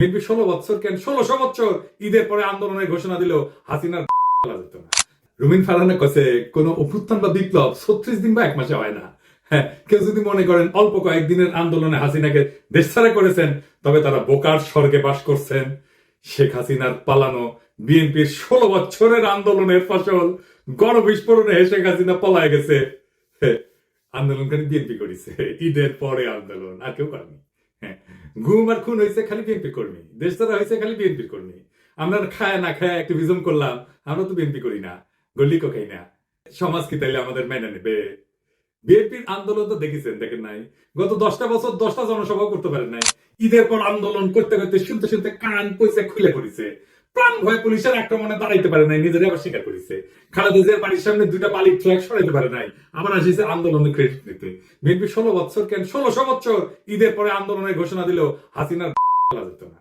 BNP 16 বছর কেন 1600 বছর ঈদের পরে আন্দোলনের ঘোষণা দিল, হাসিনার যেত না। রুমিন ফারহানা কছে কোন অভ্যুত্থান বা বিপ্লব 36 দিন বা 1 মাসে হয় না। হ্যাঁ, কেউ যদি মনে করেন অল্প কয়েকদিনের আন্দোলনে হাসিনাকে দেশছাড়া করেছেন, তবে তারা বোকার স্বর্গে বাস করছেন। শেখ হাসিনার পালানো বিএনপির 16 বছরের আন্দোলনের ফসল গণবিস্ফোরণে শেখ হাসিনা পলায় গেছে। আন্দোলনকারী বিএনপি করেছে, ঈদের পরে আন্দোলন আর কেউ করেনি। হ্যাঁ, গুম আর খুন হয়েছে খালি বিএনপি কর্মী, দেশ ছাড়া হয়েছে খালি বিএনপির কর্মী। আমরা খায় না খায় অ্যাক্টিভিজম করলাম, আমরা তো বিএনপি করি না, গল্লিকো খাই না। সমাজ কি তাইলে আমাদের মেনে নেবে? বিএনপির আন্দোলন তো দেখেছেন, দেখেন নাই? গত 10টা বছর 10টা জনসভা করতে পারেন নাই। ঈদের পর আন্দোলন করতে করতে শুনতে শুনতে কান পয়সা খুলে পড়েছে। প্রাণ ভয় পুলিশের আক্রমণে দাঁড়াইতে পারে নাই, নিজেরা আবার স্বীকার করেছে। খালেদা জিয়ার বাড়ির সামনে 2টা বালির ট্রাক সরাইতে পারে নাই, আবার আসিছে আন্দোলনে ক্রেডিট নিতে। বিএনপি 16 বছর কেন 1600 বছর ঈদের পরে আন্দোলনের ঘোষণা দিল, হাসিনার যেত না।